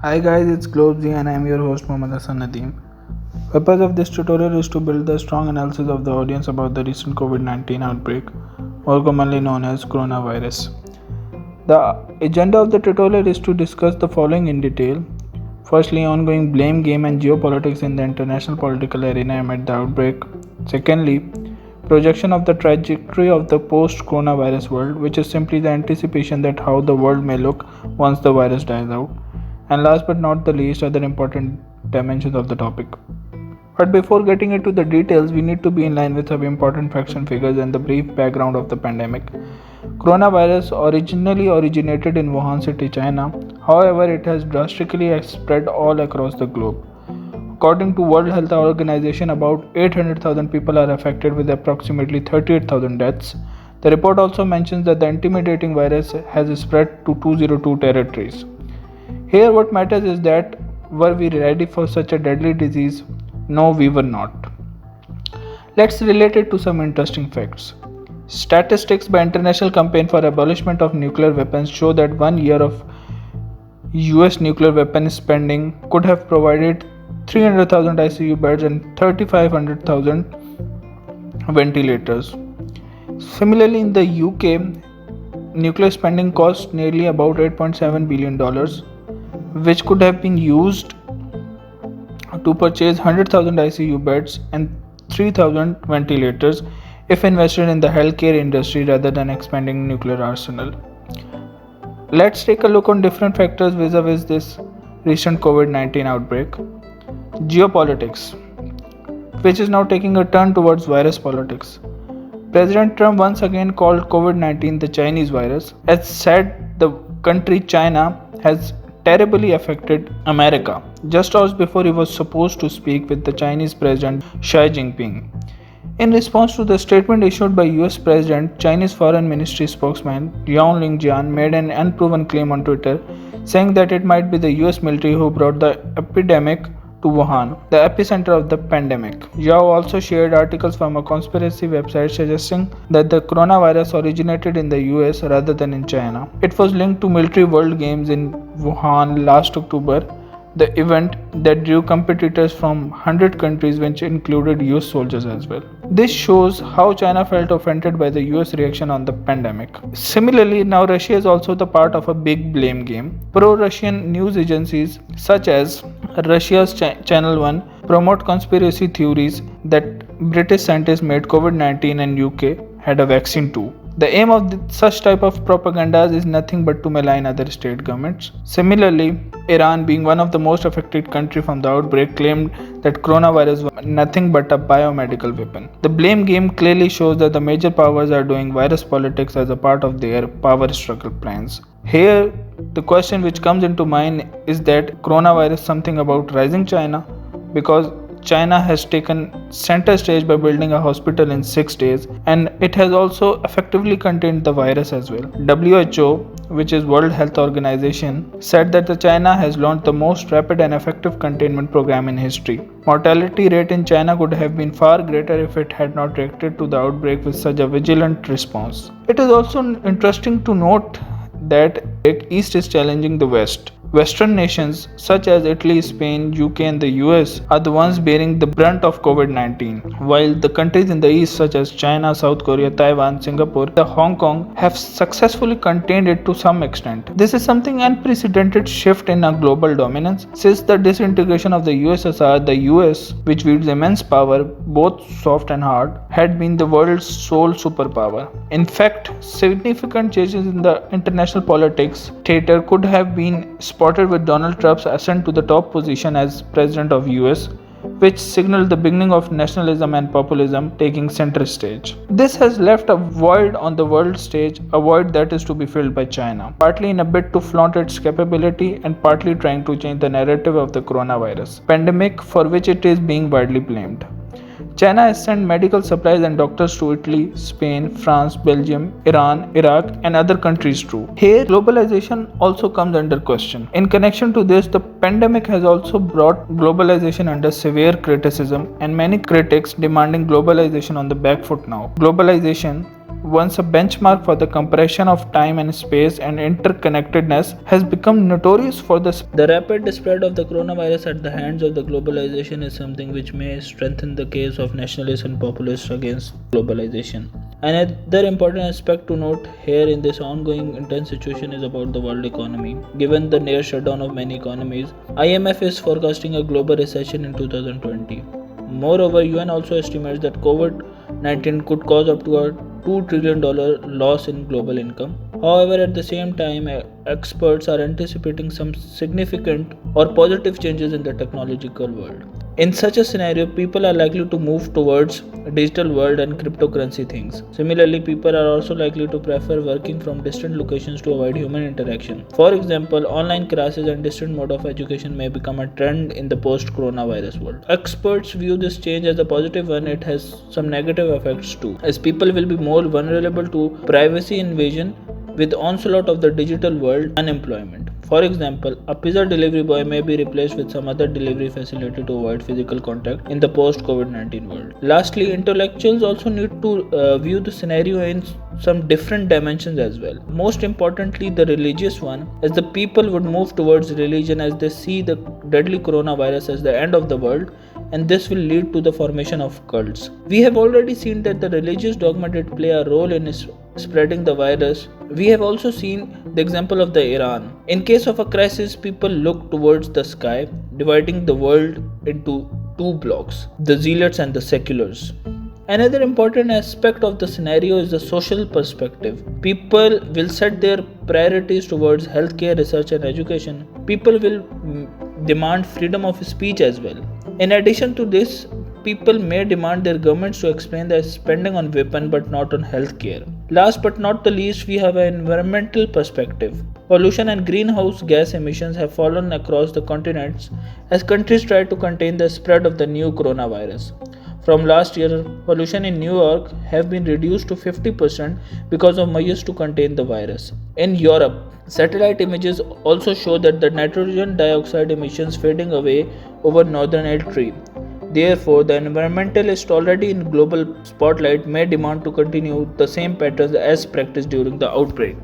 Hi guys, it's Globalization and I am your host Hassan Nadeem. Purpose of this tutorial is to build a strong analysis of the audience about the recent COVID-19 outbreak, more commonly known as coronavirus. The agenda of the tutorial is to discuss the following in detail. Firstly, ongoing blame game and geopolitics in the international political arena amid the outbreak. Secondly, projection of the trajectory of the post-coronavirus world, which is simply the anticipation that how the world may look once the virus dies out. And last but not the least, other important dimensions of the topic. But before getting into the details, we need to be in line with some important facts and figures and the brief background of the pandemic. Coronavirus originally originated in Wuhan city, China. However, it has drastically spread all across the globe. According to World Health Organization, about 800,000 people are affected with approximately 38,000 deaths. The report also mentions that the intimidating virus has spread to 202 territories. Here, what matters is that were we ready for such a deadly disease? No, we were not. Let's relate it to some interesting facts. Statistics by International Campaign for Abolishment of Nuclear Weapons show that 1 year of US nuclear weapon spending could have provided 300,000 ICU beds and 3,500,000 ventilators. Similarly, in the UK, nuclear spending cost nearly about $8.7 billion, which could have been used to purchase 100,000 ICU beds and 3,000 ventilators if invested in the healthcare industry rather than expanding nuclear arsenal. Let's take a look on different factors vis-a-vis this recent COVID-19 outbreak. Geopolitics, which is now taking a turn towards virus politics. President Trump once again called COVID-19 the Chinese virus, as said the country China has terribly affected America, just as before he was supposed to speak with the Chinese President Xi Jinping. In response to the statement issued by US President, Chinese Foreign Ministry spokesman Yang Lingjian made an unproven claim on Twitter, saying that it might be the US military who brought the epidemic to Wuhan, the epicenter of the pandemic. Yao also shared articles from a conspiracy website suggesting that the coronavirus originated in the US rather than in China. It was linked to military world games in Wuhan last October, the event that drew competitors from 100 countries, which included US soldiers as well. This shows how China felt offended by the US reaction on the pandemic. Similarly, now Russia is also the part of a big blame game. Pro-Russian news agencies such as Russia's Channel 1 promote conspiracy theories that British scientists made COVID-19 and UK had a vaccine too. The aim of such type of propaganda is nothing but to malign other state governments. Similarly, Iran, being one of the most affected countries from the outbreak, claimed that coronavirus was nothing but a biomedical weapon. The blame game clearly shows that the major powers are doing virus politics as a part of their power struggle plans. Here, the question which comes into mind is that coronavirus something about rising China, because China has taken center stage by building a hospital in 6 days, and it has also effectively contained the virus as well. WHO, which is World Health Organization, said that the China has launched the most rapid and effective containment program in history. Mortality rate in China could have been far greater if it had not reacted to the outbreak with such a vigilant response. It is also interesting to note that East is challenging the West. Western nations such as Italy, Spain, UK and the US are the ones bearing the brunt of COVID-19, while the countries in the East such as China, South Korea, Taiwan, Singapore, and Hong Kong have successfully contained it to some extent. This is something unprecedented shift in a global dominance. Since the disintegration of the USSR, the US, which wields immense power, both soft and hard, had been the world's sole superpower. In fact, significant changes in the international politics theater could have been spotted with Donald Trump's ascent to the top position as President of US, which signaled the beginning of nationalism and populism taking center stage. This has left a void on the world stage, a void that is to be filled by China, partly in a bid to flaunt its capability and partly trying to change the narrative of the coronavirus pandemic, for which it is being widely blamed. China has sent medical supplies and doctors to Italy, Spain, France, Belgium, Iran, Iraq, and other countries too. Here, globalization also comes under question. In connection to this, the pandemic has also brought globalization under severe criticism, and many critics demanding globalization on the back foot now. Globalization, once a benchmark for the compression of time and space and interconnectedness, has become notorious for the rapid spread of the coronavirus at the hands of the globalization is something which may strengthen the case of nationalists and populists against globalization. Another important aspect to note here in this ongoing intense situation is about the world economy. Given the near shutdown of many economies, IMF is forecasting a global recession in 2020. Moreover, UN also estimates that COVID-19 could cause up to a $2 trillion loss in global income. However, at the same time, experts are anticipating some significant or positive changes in the technological world. In such a scenario, people are likely to move towards a digital world and cryptocurrency things. Similarly, people are also likely to prefer working from distant locations to avoid human interaction. For example, online classes and distant mode of education may become a trend in the post-coronavirus world. Experts view this change as a positive one. It has some negative effects too, as people will be more vulnerable to privacy invasion with onslaught of the digital world unemployment. For example, a pizza delivery boy may be replaced with some other delivery facility to avoid physical contact in the post-COVID-19 world. Lastly, intellectuals also need to view the scenario in some different dimensions as well. Most importantly, the religious one, as the people would move towards religion as they see the deadly coronavirus as the end of the world, and this will lead to the formation of cults. We have already seen that the religious dogma did play a role in spreading the virus. We have also seen the example of the Iran. In case of a crisis, people look towards the sky, dividing the world into two blocks, the zealots and the seculars. Another important aspect of the scenario is the social perspective. People will set their priorities towards healthcare, research, and education. People will demand freedom of speech as well. In addition to this, people may demand their governments to explain their spending on weapons but not on healthcare. Last but not the least, we have an environmental perspective. Pollution and greenhouse gas emissions have fallen across the continents as countries try to contain the spread of the new coronavirus. From last year, pollution in New York have been reduced to 50% because of measures to contain the virus. In Europe, satellite images also show that the nitrogen dioxide emissions fading away over northern Italy. Therefore, the environmentalists already in global spotlight may demand to continue the same patterns as practiced during the outbreak.